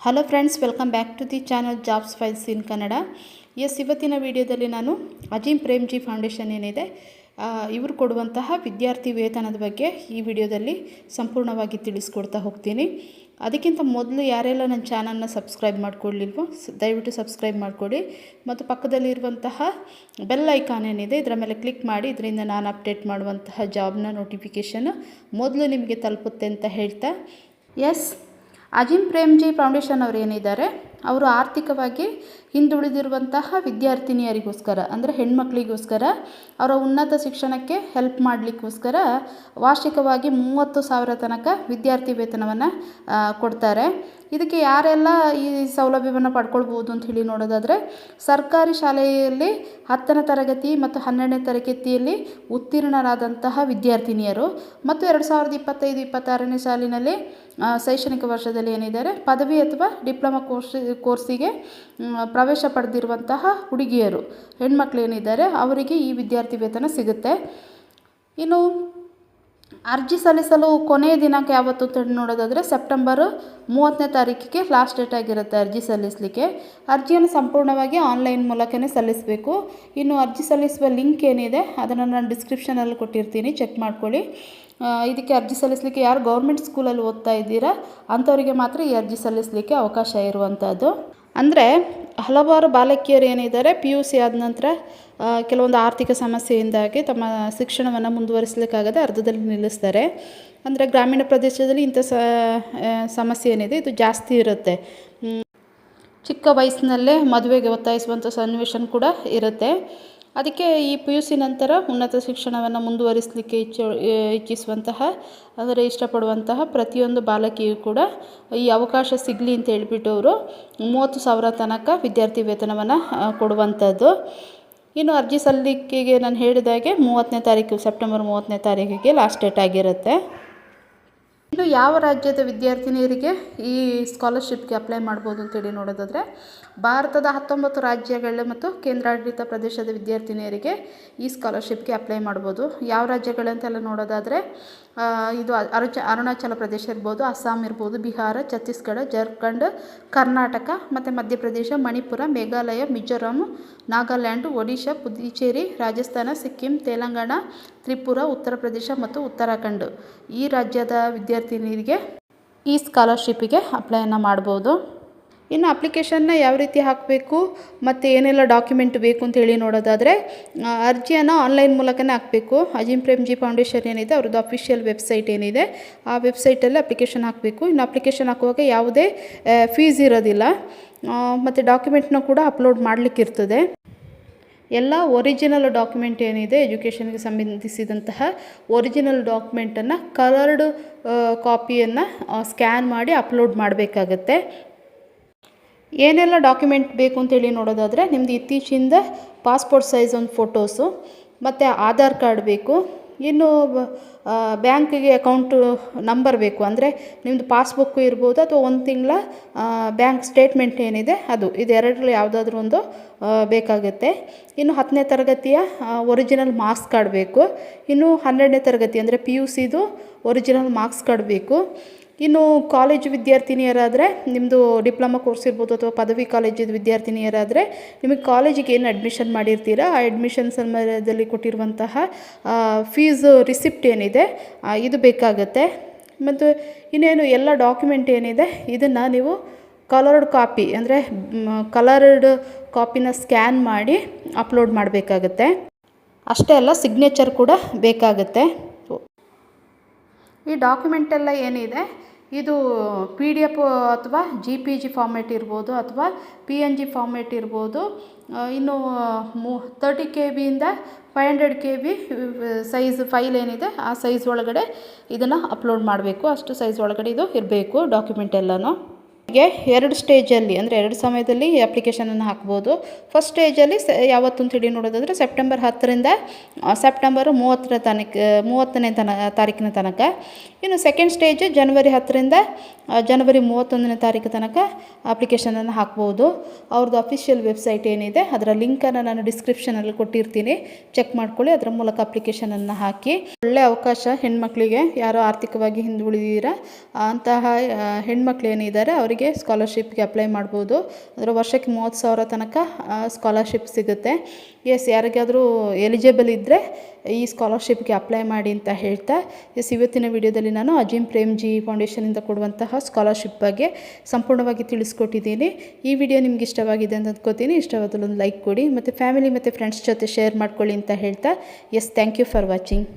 Hello friends, welcome back to the channel jobs files in Kannada. ಇವತ್ತಿನ ವಿಡಿಯೋದಲ್ಲಿ ನಾನು Azim Premji foundation ಏನಿದೆ ಇವರು ಕೊಡುವಂತಹ ವಿದ್ಯಾರ್ಥಿ ವೇತನದ ಬಗ್ಗೆ ಈ ವಿಡಿಯೋದಲ್ಲಿ ಸಂಪೂರ್ಣವಾಗಿ ತಿಳಿಸ್ಕೊಡ್ತಾ ಹೋಗ್ತೀನಿ. ಅದಕ್ಕಿಂತ ಮೊದಲು ಯಾರೆಲ್ಲ ನನ್ನ ಚಾನಲ್ನ ಸಬ್ಸ್ಕ್ರೈಬ್ ಮಾಡ್ಕೊಳ್ಳಿಲ್ವೋ ದಯವಿಟ್ಟು ಸಬ್ಸ್ಕ್ರೈಬ್ ಮಾಡಿಕೊಡಿ ಮತ್ತು ಪಕ್ಕದಲ್ಲಿರುವಂತಹ ಬೆಲ್ ಐಕಾನ್ ಏನಿದೆ ಇದರ ಮೇಲೆ ಕ್ಲಿಕ್ ಮಾಡಿ. ಇದರಿಂದ ನಾನು ಅಪ್ಡೇಟ್ ಮಾಡುವಂತಹ ಜಾಬ್ನ ನೋಟಿಫಿಕೇಷನ್ ಮೊದಲು ನಿಮಗೆ ತಲುಪುತ್ತೆ ಅಂತ ಹೇಳ್ತಾ, ಅಜೀಂ ಪ್ರೇಮ್ಜಿ ಫೌಂಡೇಶನ್ ಅವರು ಏನಿದ್ದಾರೆ ಅವರು ಆರ್ಥಿಕವಾಗಿ ಹಿಂದುಳಿದಿರುವಂತಹ ವಿದ್ಯಾರ್ಥಿನಿಯರಿಗೋಸ್ಕರ ಅಂದರೆ ಹೆಣ್ಮಕ್ಳಿಗೋಸ್ಕರ ಅವರ ಉನ್ನತ ಶಿಕ್ಷಣಕ್ಕೆ ಹೆಲ್ಪ್ ಮಾಡಲಿಕ್ಕೋಸ್ಕರ ವಾರ್ಷಿಕವಾಗಿ 30,000 ತನಕ ವಿದ್ಯಾರ್ಥಿ ವೇತನವನ್ನು ಕೊಡ್ತಾರೆ. ಇದಕ್ಕೆ ಯಾರೆಲ್ಲ ಈ ಸೌಲಭ್ಯವನ್ನು ಪಡ್ಕೊಳ್ಬೋದು ಅಂತ ಹೇಳಿ ನೋಡೋದಾದರೆ, ಸರ್ಕಾರಿ ಶಾಲೆಯಲ್ಲಿ 10ನೇ ತರಗತಿ ಮತ್ತು 12ನೇ ತರಗತಿಯಲ್ಲಿ ಉತ್ತೀರ್ಣರಾದಂತಹ ವಿದ್ಯಾರ್ಥಿನಿಯರು ಮತ್ತು 2025-26ನೇ ಸಾಲಿನಲ್ಲಿ ಶೈಕ್ಷಣಿಕ ವರ್ಷದಲ್ಲಿ ಏನಿದ್ದಾರೆ ಪದವಿ ಅಥವಾ ಡಿಪ್ಲೊಮಾ ಕೋರ್ಸಿಗೆ ಪ್ರವೇಶ ಪಡೆದಿರುವಂತಹ ಹುಡುಗಿಯರು ಹೆಣ್ಮಕ್ಳು ಏನಿದ್ದಾರೆ ಅವರಿಗೆ ಈ ವಿದ್ಯಾರ್ಥಿ ವೇತನ ಸಿಗುತ್ತೆ. ಇನ್ನು ಅರ್ಜಿ ಸಲ್ಲಿಸಲು ಕೊನೆಯ ದಿನಾಂಕ ಯಾವತ್ತು ಅಂತ ನೋಡೋದಾದರೆ ಸೆಪ್ಟೆಂಬರ್ 30ನೇ ತಾರೀಕಿಗೆ ಲಾಸ್ಟ್ ಡೇಟ್ ಆಗಿರುತ್ತೆ ಅರ್ಜಿ ಸಲ್ಲಿಸಲಿಕ್ಕೆ. ಅರ್ಜಿಯನ್ನು ಸಂಪೂರ್ಣವಾಗಿ ಆನ್ಲೈನ್ ಮೂಲಕವೇ ಸಲ್ಲಿಸಬೇಕು. ಇನ್ನು ಅರ್ಜಿ ಸಲ್ಲಿಸುವ ಲಿಂಕ್ ಏನಿದೆ ಅದನ್ನು ನಾನು ಡಿಸ್ಕ್ರಿಪ್ಷನಲ್ಲಿ ಕೊಟ್ಟಿರ್ತೀನಿ, ಚೆಕ್ ಮಾಡ್ಕೊಳ್ಳಿ. ಇದಕ್ಕೆ ಅರ್ಜಿ ಸಲ್ಲಿಸಲಿಕ್ಕೆ ಯಾರು ಗೌರ್ಮೆಂಟ್ ಸ್ಕೂಲಲ್ಲಿ ಓದ್ತಾ ಇದ್ದೀರಾ ಅಂಥವರಿಗೆ ಮಾತ್ರ ಈ ಅರ್ಜಿ ಸಲ್ಲಿಸಲಿಕ್ಕೆ ಅವಕಾಶ ಇರುವಂಥದ್ದು. ಅಂದರೆ ಹಲವಾರು ಬಾಲಕಿಯರು ಏನಿದ್ದಾರೆ PUC ಆದ ನಂತರ ಕೆಲವೊಂದು ಆರ್ಥಿಕ ಸಮಸ್ಯೆಯಿಂದಾಗಿ ತಮ್ಮ ಶಿಕ್ಷಣವನ್ನು ಮುಂದುವರಿಸಲಿಕ್ಕಾಗದೆ ಅರ್ಧದಲ್ಲಿ ನಿಲ್ಲಿಸ್ತಾರೆ. ಅಂದರೆ ಗ್ರಾಮೀಣ ಪ್ರದೇಶದಲ್ಲಿ ಇಂಥ ಸಮಸ್ಯೆ ಏನಿದೆ ಇದು ಜಾಸ್ತಿ ಇರುತ್ತೆ. ಚಿಕ್ಕ ವಯಸ್ಸಿನಲ್ಲೇ ಮದುವೆಗೆ ಒತ್ತಾಯಿಸುವಂಥ ಸನ್ನಿವೇಶ ಕೂಡ ಇರುತ್ತೆ. ಅದಕ್ಕೆ ಈ PUC ನಂತರ ಉನ್ನತ ಶಿಕ್ಷಣವನ್ನು ಮುಂದುವರಿಸಲಿಕ್ಕೆ ಇಚ್ಛಿಸುವಂತಹ ಅಂದರೆ ಇಷ್ಟಪಡುವಂತಹ ಪ್ರತಿಯೊಂದು ಬಾಲಕಿಯೂ ಕೂಡ ಈ ಅವಕಾಶ ಸಿಗಲಿ ಅಂತ ಹೇಳ್ಬಿಟ್ಟು ಅವರು 30,000 ತನಕ ವಿದ್ಯಾರ್ಥಿ ವೇತನವನ್ನು ಕೊಡುವಂಥದ್ದು. ಇನ್ನು ಅರ್ಜಿ ಸಲ್ಲಿಕೆಗೆ ನಾನು ಹೇಳಿದಾಗೆ 30ನೇ ತಾರೀಕು ಸೆಪ್ಟೆಂಬರ್ 30ನೇ ತಾರೀಕಿಗೆ ಲಾಸ್ಟ್ ಡೇಟ್ ಆಗಿರುತ್ತೆ. ಇನ್ನು ಯಾವ ರಾಜ್ಯದ ವಿದ್ಯಾರ್ಥಿನಿಯರಿಗೆ ಈ ಸ್ಕಾಲರ್ಶಿಪ್ಗೆ ಅಪ್ಲೈ ಮಾಡ್ಬೋದು ಅಂತೇಳಿ ನೋಡೋದಾದರೆ, ಭಾರತದ 19 ರಾಜ್ಯಗಳು ಮತ್ತು ಕೇಂದ್ರಾಡಳಿತ ಪ್ರದೇಶದ ವಿದ್ಯಾರ್ಥಿನಿಯರಿಗೆ ಈ ಸ್ಕಾಲರ್ಶಿಪ್ಗೆ ಅಪ್ಲೈ ಮಾಡ್ಬೋದು. ಯಾವ ರಾಜ್ಯಗಳಂತೆಲ್ಲ ನೋಡೋದಾದರೆ ಇದು ಅರುಣಾಚಲ ಪ್ರದೇಶ ಇರ್ಬೋದು, ಅಸ್ಸಾಂ ಇರ್ಬೋದು, ಬಿಹಾರ, ಛತ್ತೀಸ್ಗಢ, ಜಾರ್ಖಂಡ್, ಕರ್ನಾಟಕ ಮತ್ತು ಮಧ್ಯಪ್ರದೇಶ, ಮಣಿಪುರ, ಮೇಘಾಲಯ, ಮಿಜೋರಾಂ, ನಾಗಾಲ್ಯಾಂಡ್, ಒಡಿಶಾ, ಪುದುಚೇರಿ, ರಾಜಸ್ಥಾನ, ಸಿಕ್ಕಿಂ, ತೆಲಂಗಾಣ, ತ್ರಿಪುರ, ಉತ್ತರ ಪ್ರದೇಶ ಮತ್ತು ಉತ್ತರಾಖಂಡ್ ಈ ರಾಜ್ಯದ ವಿದ್ಯಾರ್ಥಿನಿಯರಿಗೆ ಈ ಸ್ಕಾಲರ್ಶಿಪ್ಪಿಗೆ ಅಪ್ಲೈಯನ್ನು ಮಾಡ್ಬೋದು. ಇನ್ನು ಅಪ್ಲಿಕೇಶನ್ನ ಯಾವ ರೀತಿ ಹಾಕಬೇಕು ಮತ್ತು ಏನೆಲ್ಲ ಡಾಕ್ಯುಮೆಂಟ್ ಬೇಕು ಅಂತೇಳಿ ನೋಡೋದಾದರೆ, ಅರ್ಜಿಯನ್ನು ಆನ್ಲೈನ್ ಮೂಲಕನೇ ಹಾಕಬೇಕು. ಅಜೀಂ ಪ್ರೇಮ್ಜಿ ಫೌಂಡೇಶನ್ ಏನಿದೆ ಅವ್ರದ್ದು ಅಫಿಷಿಯಲ್ ವೆಬ್ಸೈಟ್ ಏನಿದೆ ಆ ವೆಬ್ಸೈಟಲ್ಲಿ ಅಪ್ಲಿಕೇಶನ್ ಹಾಕಬೇಕು. ಇನ್ನು ಅಪ್ಲಿಕೇಶನ್ ಹಾಕುವಾಗ ಯಾವುದೇ ಫೀಸ್ ಇರೋದಿಲ್ಲ ಮತ್ತು ಡಾಕ್ಯುಮೆಂಟ್ನ ಕೂಡ ಅಪ್ಲೋಡ್ ಮಾಡಲಿಕ್ಕಿರ್ತದೆ. ಎಲ್ಲ ಒರಿಜಿನಲ್ ಡಾಕ್ಯುಮೆಂಟ್ ಏನಿದೆ ಎಜುಕೇಷನ್ಗೆ ಸಂಬಂಧಿಸಿದಂತಹ ಒರಿಜಿನಲ್ ಡಾಕ್ಯುಮೆಂಟನ್ನು ಕಲರ್ಡ್ ಕಾಪಿಯನ್ನು ಸ್ಕ್ಯಾನ್ ಮಾಡಿ ಅಪ್ಲೋಡ್ ಮಾಡಬೇಕಾಗತ್ತೆ. ಏನೆಲ್ಲ ಡಾಕ್ಯುಮೆಂಟ್ ಬೇಕು ಅಂತೇಳಿ ನೋಡೋದಾದರೆ, ನಿಮ್ಮದು ಇತ್ತೀಚಿಂದ ಪಾಸ್ಪೋರ್ಟ್ ಸೈಜ್ ಒಂದು ಫೋಟೋಸು ಮತ್ತು ಆಧಾರ್ ಕಾರ್ಡ್ ಬೇಕು. ಇನ್ನು ಬ್ಯಾಂಕಿಗೆ ಅಕೌಂಟು ನಂಬರ್ ಬೇಕು, ಅಂದರೆ ನಿಮ್ಮದು ಪಾಸ್ಬುಕ್ಕು ಇರ್ಬೋದು ಅಥವಾ 1 ತಿಂಗಳ ಬ್ಯಾಂಕ್ ಸ್ಟೇಟ್ಮೆಂಟ್ ಏನಿದೆ ಇದೆರಡರಲ್ಲಿ ಯಾವುದಾದ್ರೂ ಒಂದು ಬೇಕಾಗುತ್ತೆ. ಇನ್ನು 10ನೇ ತರಗತಿಯ ಒರಿಜಿನಲ್ ಮಾರ್ಕ್ಸ್ ಕಾರ್ಡ್ ಬೇಕು. ಇನ್ನು 12ನೇ ತರಗತಿ ಅಂದರೆ PUCದು ಒರಿಜಿನಲ್ ಮಾರ್ಕ್ಸ್ ಕಾರ್ಡ್ ಬೇಕು. ಇನ್ನು ಕಾಲೇಜು ವಿದ್ಯಾರ್ಥಿನಿಯರಾದರೆ ನಿಮ್ಮದು ಡಿಪ್ಲೊಮಾ ಕೋರ್ಸ್ ಇರ್ಬೋದು ಅಥವಾ ಪದವಿ ಕಾಲೇಜಿದ ವಿದ್ಯಾರ್ಥಿನಿಯರಾದರೆ ನಿಮಗೆ ಕಾಲೇಜಿಗೆ ಏನು ಅಡ್ಮಿಷನ್ ಮಾಡಿರ್ತೀರ ಆ ಅಡ್ಮಿಷನ್ ಸಮಯದಲ್ಲಿ ಕೊಟ್ಟಿರುವಂತಹ ಫೀಸ್ ರಿಸಿಪ್ಟ್ ಏನಿದೆ ಇದು ಬೇಕಾಗುತ್ತೆ. ಮತ್ತು ಇನ್ನೇನು ಎಲ್ಲ ಡಾಕ್ಯುಮೆಂಟ್ ಏನಿದೆ ಇದನ್ನು ನೀವು ಕಲರ್ಡ್ ಕಾಪಿ ಅಂದರೆ ಕಲರ್ಡ್ ಕಾಪಿನ ಸ್ಕ್ಯಾನ್ ಮಾಡಿ ಅಪ್ಲೋಡ್ ಮಾಡಬೇಕಾಗತ್ತೆ. ಅಷ್ಟೇ ಅಲ್ಲ, ಸಿಗ್ನೇಚರ್ ಕೂಡ ಬೇಕಾಗುತ್ತೆ. ಈ ಡಾಕ್ಯುಮೆಂಟೆಲ್ಲ ಏನಿದೆ ಇದು PDF ಅಥವಾ JPG ಫಾರ್ಮೇಟ್ ಇರ್ಬೋದು ಅಥವಾ PNG ಫಾರ್ಮೇಟ್ ಇರ್ಬೋದು. ಇನ್ನು 30 KB ಇಂದ 500 KB ಸೈಜ್ ಫೈಲ್ ಏನಿದೆ ಆ ಸೈಜ್ ಒಳಗಡೆ ಇದನ್ನು ಅಪ್ಲೋಡ್ ಮಾಡಬೇಕು. ಅಷ್ಟು ಸೈಜ್ ಒಳಗಡೆ ಇದು ಇರಬೇಕು ಡಾಕ್ಯುಮೆಂಟ್ ಎಲ್ಲನೂ. ಹೀಗೆ 2 ಸ್ಟೇಜಲ್ಲಿ ಅಂದರೆ 2 ಸಮಯದಲ್ಲಿ ಅಪ್ಲಿಕೇಶನನ್ನು ಹಾಕ್ಬೋದು. ಫಸ್ಟ್ ಸ್ಟೇಜಲ್ಲಿ ಯಾವತ್ತು ಅಂತೇಳಿ ನೋಡೋದಾದರೆ ಸೆಪ್ಟೆಂಬರ್ 10ರಿಂದ ಸೆಪ್ಟೆಂಬರ್ 30ನೇ ತಾರೀಕಿನ ತನಕ. ಇನ್ನು ಸೆಕೆಂಡ್ ಸ್ಟೇಜ್ ಜನವರಿ 10ರಿಂದ ಜನವರಿ 31ನೇ ತಾರೀಕು ತನಕ ಅಪ್ಲಿಕೇಶನನ್ನು ಹಾಕ್ಬೋದು. ಅವ್ರದ್ದು ಅಫಿಷಿಯಲ್ ವೆಬ್ಸೈಟ್ ಏನಿದೆ ಅದರ ಲಿಂಕನ್ನು ನಾನು ಡಿಸ್ಕ್ರಿಪ್ಷನಲ್ಲಿ ಕೊಟ್ಟಿರ್ತೀನಿ, ಚೆಕ್ ಮಾಡ್ಕೊಳ್ಳಿ. ಅದರ ಮೂಲಕ ಅಪ್ಲಿಕೇಶನನ್ನು ಹಾಕಿ. ಒಳ್ಳೆಯ ಅವಕಾಶ ಹೆಣ್ಮಕ್ಳಿಗೆ, ಯಾರೋ ಆರ್ಥಿಕವಾಗಿ ಹಿಂದುಳಿದಿರ ಅಂತಹ ಹೆಣ್ಮಕ್ಳು ಏನಿದ್ದಾರೆ ಅವರಿಗೆ ಆರಾಮಾಗಿ ಸ್ಕಾಲರ್ಶಿಪ್ಗೆ ಅಪ್ಲೈ ಮಾಡ್ಬೋದು. ಅಂದರೆ ವರ್ಷಕ್ಕೆ 30,000 ತನಕ ಸ್ಕಾಲರ್ಶಿಪ್ ಸಿಗುತ್ತೆ. ಯಾರಿಗಾದರೂ ಎಲಿಜಿಬಲ್ ಇದ್ದರೆ ಈ ಸ್ಕಾಲರ್ಶಿಪ್ಗೆ ಅಪ್ಲೈ ಮಾಡಿ ಅಂತ ಹೇಳ್ತಾ, ಇವತ್ತಿನ ವಿಡಿಯೋದಲ್ಲಿ ನಾನು ಅಜೀಂ ಪ್ರೇಮ್ಜಿ ಫೌಂಡೇಶನಿಂದ ಕೊಡುವಂತಹ ಸ್ಕಾಲರ್ಶಿಪ್ ಬಗ್ಗೆ ಸಂಪೂರ್ಣವಾಗಿ ತಿಳಿಸ್ಕೊಟ್ಟಿದ್ದೀನಿ. ಈ ವಿಡಿಯೋ ನಿಮ್ಗೆ ಇಷ್ಟವಾಗಿದೆ ಅಂತ ಅಂದ್ಕೋತೀನಿ. ಇಷ್ಟವಾದಲ್ಲಿ ಒಂದು ಲೈಕ್ ಕೊಡಿ ಮತ್ತು ಫ್ಯಾಮಿಲಿ ಮತ್ತು ಫ್ರೆಂಡ್ಸ್ ಜೊತೆ ಶೇರ್ ಮಾಡ್ಕೊಳ್ಳಿ ಅಂತ ಹೇಳ್ತಾ, ಥ್ಯಾಂಕ್ ಯು ಫಾರ್ ವಾಚಿಂಗ್.